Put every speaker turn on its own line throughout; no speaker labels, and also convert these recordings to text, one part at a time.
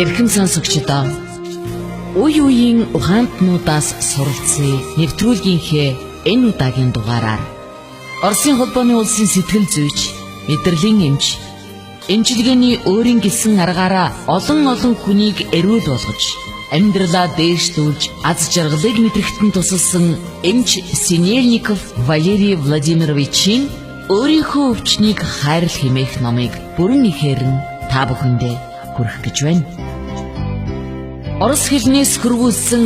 Эрхэм сонсогчдоо үе үеийн ухаантнуудаас суралцсан нэвтрүүлгийнхээ энэ удаагийн дугаараар Оросын холбооны улсын сэтгэл зүйч, мэдрэлийн эмч, эмчилгээний өөрийн гэлсэн аргаараа олон хүнийг эрүүл болгож, амьдралаа дээшлүүлж, аз жаргалыг мэдрэхтэн тусалсан эмч Синельников Валерий Владимировичийн өөрийнхөө өвчнийг хайрлах хэмээх номыг бүрэн ихээр нь та бүхэндээ хүргэх гэж байна. Орос хэлнээс хөрвүүлсэн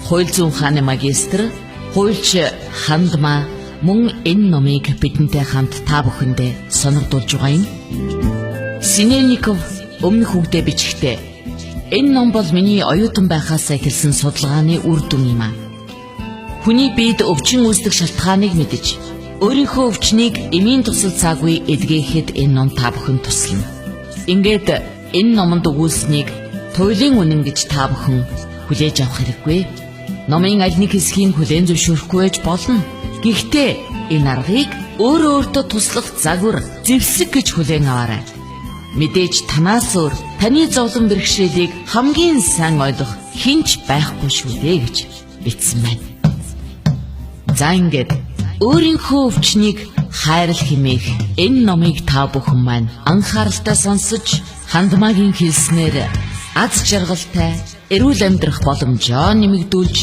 хууль зүйн ухааны магистр, хуульч Хандмаа мөн энэ номыг бидэнтэй хамт та бүхэндээ сонирдуулж байгаа юм. Синельников өмнөх үгдээ бичгтээ энэ ном бол миний оюутан байхаас эхэлсэн судалгааны үр дүн юм а. Хүний биед өвчин үүсдэг шалтгааныг мэдэж, өөрийнхөө өвчнийг эмийн тусал цаагүй эдгээхэд энэ ном та бүхэнд туслана. Ингээд энэ номонд өгүүлсэнийг туйлын үнэн гэж та бүхэн хүлээж авах хэрэггүй. Номын аль нэг хэсгийг хүлээн зөвшөөрөхгүй байж болно. Гэхдээ энэ аргыг өөртөө туслах загвар, зэвсэг гэж хүлээн аваарай. Мэдээж танаас өөр таны зовлон бэрхшээлийг хамгийн сайн ойлгох хинч байхгүй шүү дээ гэж бичсэн байна. За ингээд өөрийнхөө өвчнийг хайрлах хэмээх энэ номыг та бүхэн маань анхааралтай сонсож, Хандмаагийн хэлснээр аз жаргалтай эрүүл амьдрах боломжоо нэмэгдүүлж,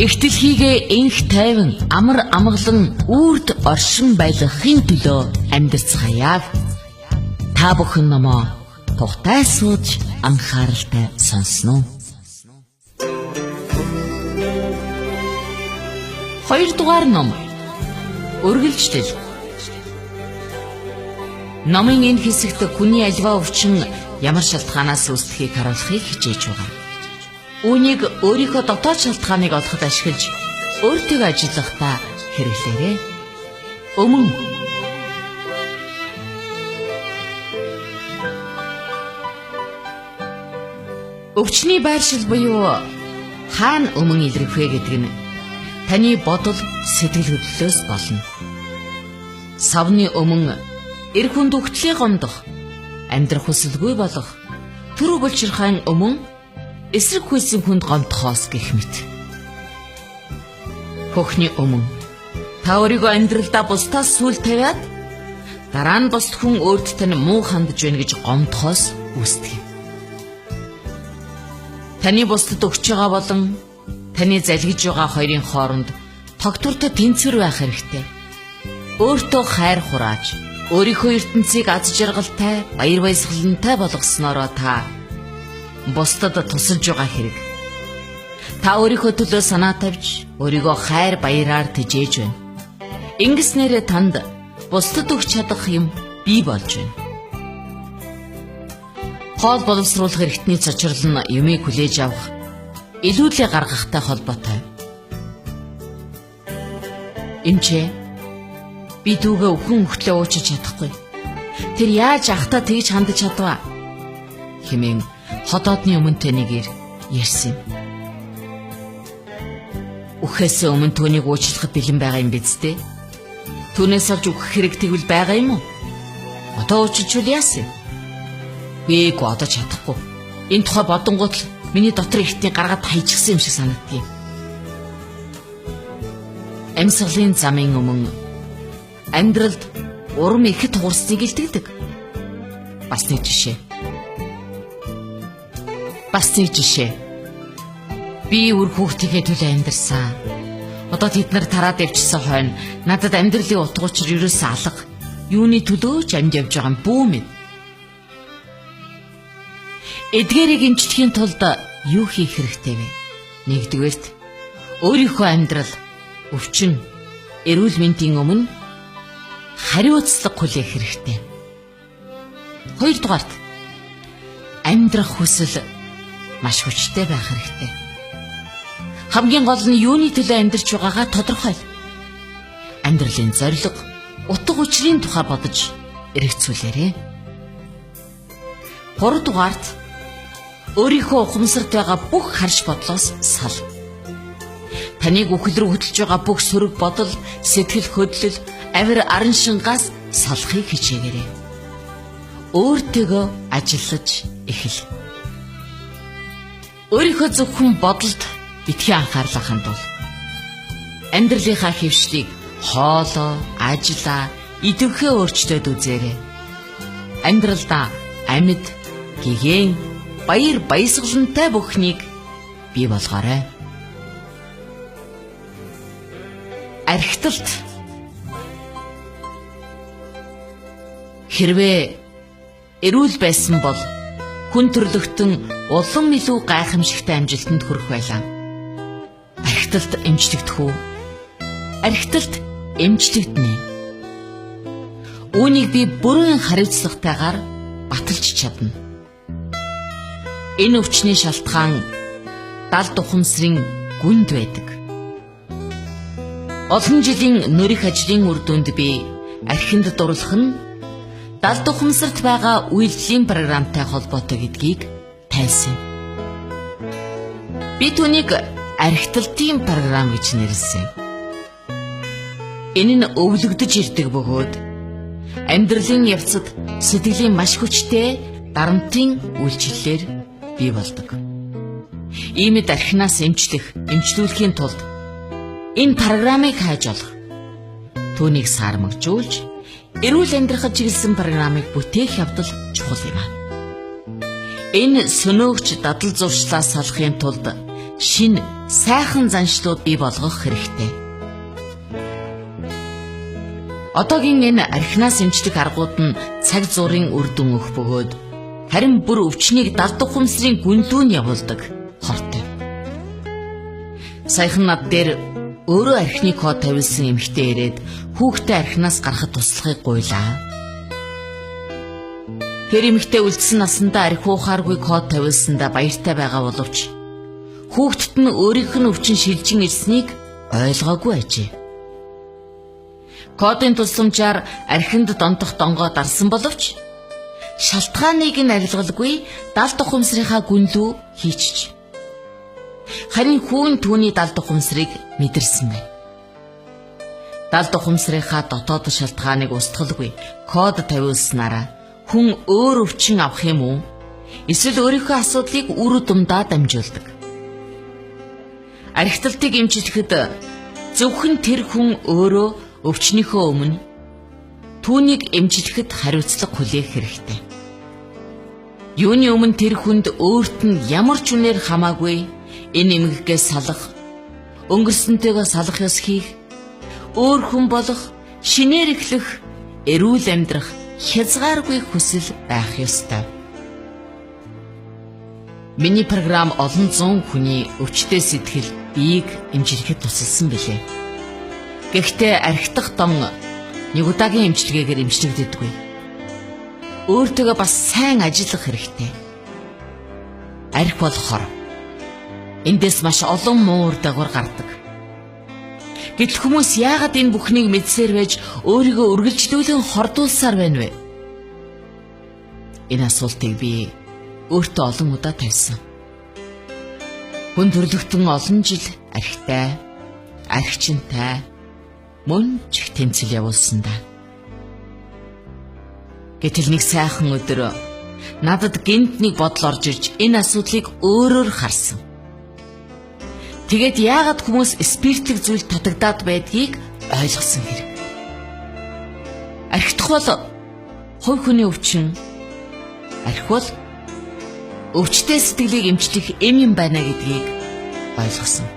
их дэлхийгээ энх тайван амар амгалан үрд оршин байлгахын төлөө амьдарцгаая. Та бүхэн номоо тухтай сууж анхааралтай сонсноо. 2 дугаар ном. Үргэлжлэл. Номын энэ хэсэгт хүний альва өвчин ямар шалтгаанаас үүсдэхийг харуулахыг хичээж байгаа. Үүнийг өөрийнхөө дотоод шалтгааныг олоход ашиглаж, өөртөө ажиллахдаа хэрэглээрэй. Өмнө өвчний байршил буюу хаана өмнө илэрх вэ гэдэг нь таны бодол, сэтгэл хөдлөлөөс болно. Савны өмнө эрх хүнд үхтлээ гомдох, амьдрах хүсэлгүй болох, түр булчирхайн өмнө эсрэг хүйсийн хүнд гомдохоос гэх мэт. Хөхний өмнө та өөрийгөө амьдралдаа бусдаас сүүл тавиад дараа нь бусд хүн өөртөө тань муу хандж байна гэж гомдохоос үүсдэг. Таны бусдад өгч байгаа болон таны залгиж байгаа хоёрын хооронд тогтвортой тэнцвэр байх хэрэгтэй. Өөртөө хайр хурааж, өөрийнхөө ертөнцийг аз жаргалтай, баяр баясгалантай болгоснороо та бусдад тусалж байгаа хэрэг. Та өөрийнхөө төлөө санаа тавьж, өөрийгөө хайр баяраар тэжээж байна. Ингэснээр танд бусдад өгч чадах юм бий болж байна. Хоол боловсруулах эрхтний цочрол нь юмыг хүлээж авах, илүүлээ гаргахтай холбоотой. Эмчээ, би дүүгээ өхөн өхтлөө уучиж чадахгүй. Тэр яаж ахтаа тэгж хандаж чадваа? Хэмээн ходоодны өмнө тэнийг ярьсан юм. Үхээс өмнө түүнийг уучлахад бэлэн байгаа юм биз дээ? Түүнээс олж өгөх хэрэг тэгвэл байгаа юм уу? Одоо уучлчвал яасан? Би одоо чадахгүй. Энэ тухай бодонгууд л миний дотор ихтний гаргаад хайчихсан юм шиг санагддаг. Амьсгалын замын өмнө амьдралд урам ихэд тугарсныг илтгэдэг. Бас нэг жишээ. Би үр хүүхдийнхээ төлөө амьдарсан. Одоо тэд нар тараад явчихсан хойно надад амьдралын утга учир ерөөсөө алга. Юуны төлөө ч амьд явж байгаа юм бүү мэд. Эдгээрийг эмчлэхийн тулд юу хийх хэрэгтэй вэ? Нэгдүгээрт өөрийнхөө амьдрал, өвчин, эрүүл мэндийн өмнө хариуцлага хүлээх хэрэгтэй. 2 дугаарт амьдрах хүсэл маш хүчтэй байх хэрэгтэй. Хамгийн гол нь юуны төлөө амьдарч байгаагаа тодорхойл. Амьдралын зорилго, утга учирын тухай бодож эргэцүүлээрэй. 3 дугаарт өөрийнхөө ухамсарт байгаа бүх харж бодлоос сал. Таныг үхэл рүү хөтлж байгаа бүх сөрөг бодол, сэтгэл хөдлөл, авир арын шингаас салахыг хичээгээрэй. Өөртөөгөө ажиллаж эхэл. Өөрийнхөө зөвхөн бодолд битгий анхаарлаа хандуул. Амьдралынхаа хэвшлийг хоолоо, ажлаа, идэвхтэй өөрчлөөд үзээрэй. Амьдралдаа амьд, гэгэн, баяр баясгалантай бүхнийг бий болгоорой. Архиталт. Хэрвээ эрүүл байсан бол хүн төрлөختөн улам илүү гайхамшигтай амжилтанд хүрэх байлаа. Архиталт эмчлэгдэх үү? Архиталт эмчлэгдэнэ. Үүнийг би бүрэн хариуцлагатайгаар баталж чадна. Энэ өвчний шалтгаан далд ухамсарын гүнд байдаг. Олон жилийн нөрөх ажлын үр дүнд би архинд дурлах нь далд ухамсарт байгаа үйлдлийн програмтай холбоотой гэдгийг тайлсан. Би түүнийг архиталтын програм гэж нэрлэсэн. Энэ нь өвлөгдөж ирдэг бөгөөд амьдралын явцад сэтгэлийн маш хүчтэй дарамтын үйлчлэлээр бий болдог. Иймд архинаас эмчлүүлэхийн тулд энэ програмыг хайж олох, түүнийг сармагжуулж эрүүл амьдрахад чиглэсэн програмыг бүтээх явдал чухал юм. Энэ сөнөөгч дадал зуршлаас салахын тулд шинэ сайхан заншлууд бий болгох хэрэгтэй. Одоогийн энэ архинаас эмчлэх аргууд нь цаг зуурын үр дүн өгөх бөгөөд харин бүр өвчнийг далд ухамсарын гүнлүүн явуулдаг хортой. Саяхан над дээр өөрөө архины код тавилсан эмэгтэй ирээд хүүхдээ архинаас гарахад туслахыг гуйлаа. Тэр эмэгтэй үлдсэн насандаа архи ухааргүй код тавилсандаа баяртай байгаа боловч хүүхдэд нь өөрийнх нь өвчин шилжин ирснийг ойлгоогүй ажээ. Кодын тусламжаар архинд донтох донгоо дарсан боловч шалтгааныг нь арилгалгүй далд ухамсарынхаа гүнлүү хийчих. Харин хүн түүний далд ухамсарыг мэдэрсэн байна. Далд ухамсарынхаа дотоод шалтгааныг устгалгүй код тавиулснараа хүн өөр өвчин авах юм уу? Эсвэл өөрийнхөө асуудлыг үр дүндаа дамжуулдаг. Архиталтыг эмчлэхэд зөвхөн тэр хүн өөрөө өвчнийхөө өмнө түүнийг эмчлэхэд хариуцлага хүлээх хэрэгтэй. Юуны өмнө тэр хүнд өөрт нь ямар ч үнээр хамаагүй энэ эмгэгээс салах, өнгөрсөнтэйгээ салах ёс хийх, өөр хүн болох, шинээр эхлэх, эрүүл амьдрах хязгааргүй хүсэл байх ёстой. Миний програм олон зуун хүний өвчтөе сэтгэл биеийг эмчлэхэд тусалсан билээ. Гэхдээ архитах дон нэг удаагийн эмчилгээгээр эмчлэгддэггүй. Өөртөөгөө бас сайн ажиллах хэрэгтэй. Архи бол хор. Эндээс маш олон муур дагавар гардаг. Гэтэл хүмүүс яагаад энэ бүхнийг мэдсээр байж өөрийгөө үргэлжлүүлэн хордуулсаар байна вэ? Энэ асуултыг би өөртөө олон удаа тавьсан. Хүн төрлөختөн олон жил архитай, архичинтай, мөн ч их тэмцэл явуулсан да. Гэтэл нэг сайхан өдөр надад гинт нэг бодол орж ирж энэ асуудлыг өөрөөр харсан. Тэгээд яагаад хүмүүс спиртлэг зүйл татагдаад байдгийг ойлгосон хэрэг. Архитах бол хувь хүний өвчин. Архи бол өвчтөе сэтгэлийг эмчлэх юм байна гэдгийг ойлгосон.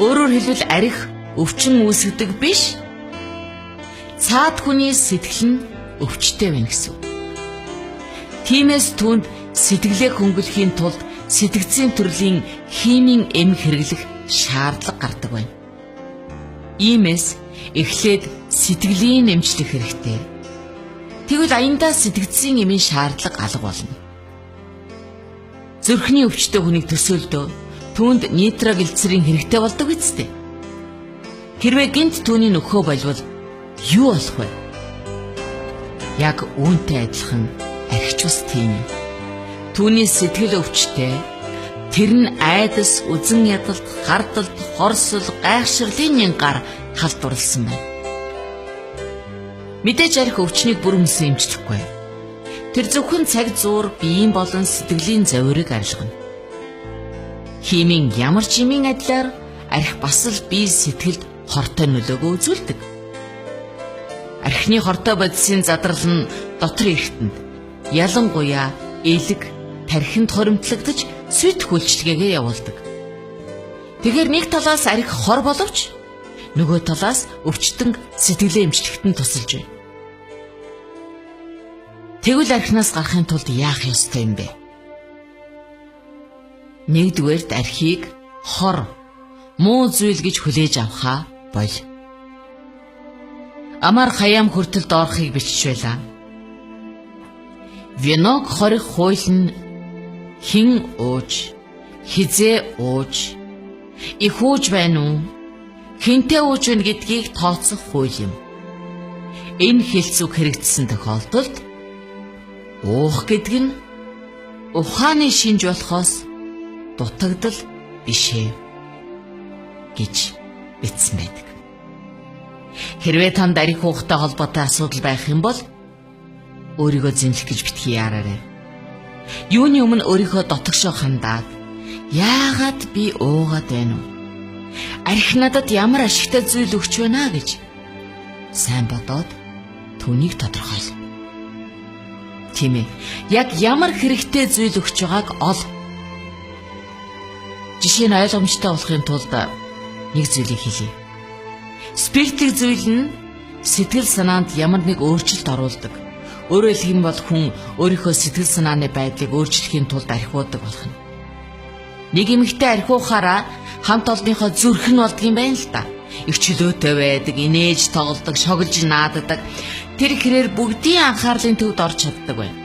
Өөрөөр хэлбэл архи өвчин үүсгэдэг биш. Цаад хүний сэтгэл нь өвчтэй байна гэсэн. Тиймээс түүнд сэтгэлээ хөнгөлөхийн тулд сэтгцийн төрлийн химийн эмх хэрэглэх шаардлага гардаг байна. Иймээс эхлээд сэтгэлийн эмчлэх хэрэгтэй. Тэгвэл аяндаа сэтгцийн эмийн шаардлага алга болно. Зүрхний өвчтөе хүнийг төсөөлдөө түүнд нитроглицерин хэрэгтэй болдог үсттэй. Хэрвээ гинт түүний нөхөө болвол юу болох вэ? Яг үүнтэй адилхан архич ус тийм. Түүний сэтгэл өвчтэй, тэр нь айдас, үзэн ядалт, хардалт, хорсол, гайхширлын гар халдварласан байна. Мэдээж архи өвчнийг бүр өмсөн эмчлэхгүй. Тэр зөвхөн цаг зуур, биеийн болон сэтгэлийн завирыг арилгана. Хиймийн ямар ч юмын адилаар архи бас л бие сэтгэлд хортой нөлөөгөө үзүүлдэг. Архины хортой бодисын задрал нь дотор эргэтэнд ялангуяа элэг, тархинд хоримтлагдаж сүйтх үйлчлэгээ явуулдаг. Тэгэхээр нэг талаас архи хор боловч нөгөө талаас өвчтөн сэтгэлээ эмчлэхэд нь тусалж байна. Тэгвэл архинаас гарахын тулд яах ёстой юм бэ? Нэгдүгээрт архийг хор, муу зүйл гэж хүлээж авахаа бол. Амар хаяам хүртэл доорхыг бичиж байлаа. Виног хорих хууль нь хэн ууж, хизээ ууж, их ууж байна уу? Хинтээ ууж байна гэдгийг тооцох хууль юм. Энэ хэлцүүг хэрэгжсэн тохиолдолд уух гэдэг нь ухааны шинж болохоос дутагдал бишээ гэж бичсэн байдаг. Хэрвээ танд архи уухтай холбоотой асуудал байх юм бол өөрийгөө зэмлэх гэж битгий яараарай. Юуны өмнө өөрийнхөө дотогшоо хандаад яагаад би уугаад байна уу? Архи надад ямар ашигтай зүйл өгч байна гэж сайн бодоод түүнийг тодорхойл. Тийм ээ. Яг ямар хэрэгтэй зүйл өгч байгааг ол. Жишээ нь ойлгомжтой болохын тулд нэг зүйлийг хэлье. Спиртик зүйл нь сэтгэл санаанд ямар нэг өөрчлөлт оруулдаг. Өөрөөр хэлэх юм бол хүн өөрийнхөө сэтгэл санааны байдлыг өөрчлөхийн тулд архиудаг болох нь. Нэг эмэгтэй архиухаараа хамт олонныхоо зүрх нь болдгийм байна л да. Их чөлөөтэй байдаг, инээж тоглодог, шоглож нааддаг. Тэр хэрээр бүгдийн анхаарлын төвд орж чаддаг байна.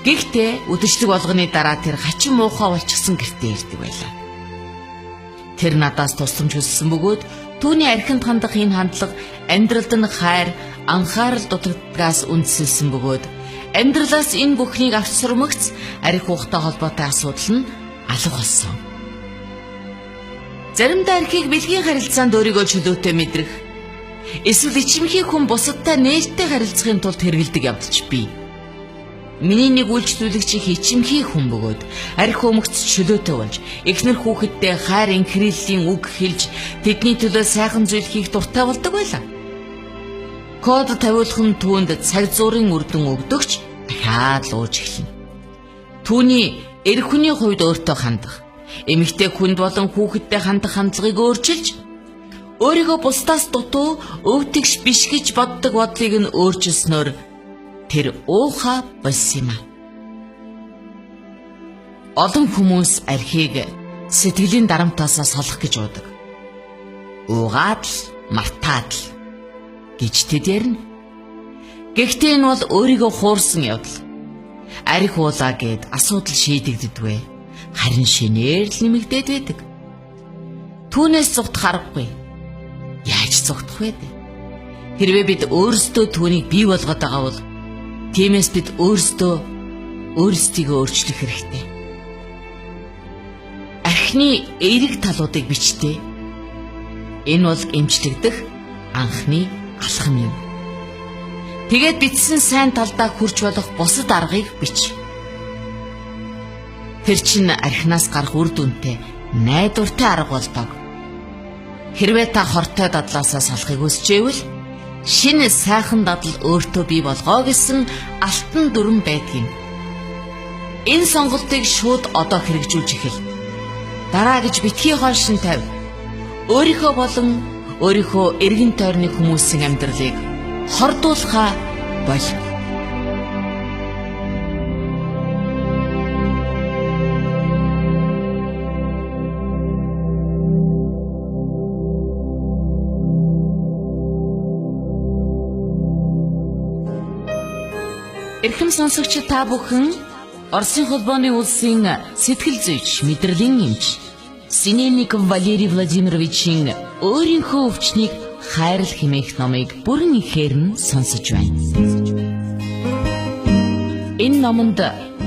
Гэхдээ үдэшлэг болгоны дараа тэр хачин муухай болчихсон гэртээ ирдэг байлаа. Тэр надаас тусламж хүссэн бөгөөд түүний архинд хандах энэ хандлага амьдралд нь хайр, анхаарал дутагдгаас үндсэлсэн бөгөөд амьдралаас энэ бүхнийг авчирмагц архи уухтай холбоотой асуудал нь алга болсон. Заримдаа архийг бэлгийн харилцаанд өөрийгөө чөлөөтэй мэдрэх, эсвэл ичимхий хүн бусадтай нээлттэй харилцахын тулд хэрэгэлдэг явдал бий. Миний нэг үйлчлүүлэгч их ичимхий хүн бөгөөд архи өмгц чөлөөтэй болж эхнэр хүүхэдтэй хайр инхрийллийн үг хэлж тэдний төлөө сайхан зүйл хийх дуртай болдог байлаа. Код тавиулах нь түүнд цаг зуурын үрдэн өгдөгч дахиад лууж эхэлнэ. Түүний эр хүний хувьд өөртөө хандах, эмэгтэй хүнд болон хүүхэдтэй хандах хандлагыг өөрчилж, өөрийгөө бусдаас дутуу, өвтгш биш гэж боддог бодлыг нь өөрчилснөөр тэр ууха болсон юм а. Олон хүмүүс архийг сэтгэлийн дарамтаасаа солих гэж уудаг. Уугаад л мартаад л гэж тэд ярина. Гэхдээ энэ бол өөрийгөө хуурсан явдал. Архи уулаа гэд асуудал шийдэгддэггүй. Харин шинээр л нэмэгдээд байдаг. Түүнээс зугтах аргагүй. Яаж зугтах вэ? Хэрвээ бид өөрсдөө түүнийг бий болгоод байгаа бол тиймээс бид өөрсдийгөө өөрчлөх хэрэгтэй. Архины эерэг талуудыг бичтээ. Энэ бол эмчлэгдэх анхны алхам юм. Тэгээд бичсэн сайн талдаа хүрч болох бусад аргыг бич. Тэр чинь архинаас гарах үр дүнтэй найдвартай арга болдог. Хэрвээ та хортой дадлаасаа салахыг хүсчээвэл шинэ сайхан дадал өөртөө бий болгоо гэсэн алтан дүрэн байдгийг. Энэ сонголтыг шууд одоо хэрэгжүүлж эхэл. Дараа гэж битгий хоншин тавь. Өөрийнхөө болон өөрийнхөө эргэн тойрны хүмүүсийн амьдралыг хордуулахаа бол. Эрхэм сонсогч та бүхэн Оросын холбооны улсын сэтгэл зүйч, мэдрэлийн эмч Синельников Валерий Владимировичийн өөрийнхөө өвчнийг хайрл хэмээх номыг бүрэн ихээр нь сонсож байна. Энэ номонд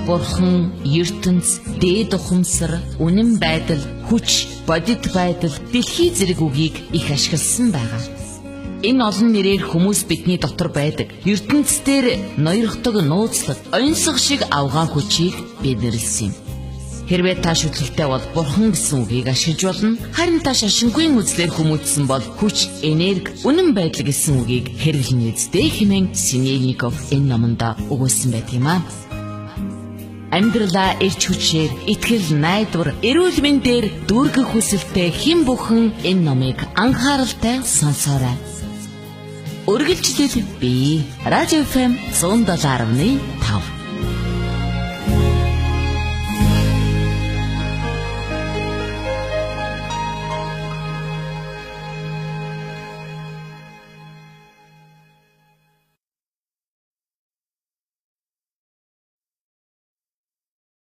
Бурхан, ертөнц, дээд ухамсар, үнэн байдал, хүч, бодит байдал, дэлхий зэрэг үгийг их ашигласан байгаа. Энэ олон нэрээр хүмүүс бидний дотор байдаг. ертөнцийн ноёрхдог нууцлаг, онцлог шиг авгаан хүчийг бидэрлсэн юм. Хэрвээ та шүтлэгтэй бол бурхан гэсэн үгийг ашиглаж болно. Харин та шашингүй үзлэр хүмүүжсэн бол хүч, энерги, үнэн байдал гэсэн үгийг хэрэглэнэ үстэй хэмээн Синельников энэ номонд өгүүлсэн байдаг юм аа. Амьдралаа эрч хүчээр, итгэл, найдвар, эрүүл мэндээр дүүргэх хүсэлтэй хэн бүхэн энэ номыг анхааралтай сонсоорой. Үргэлжлэл бий. Радио FM 107.5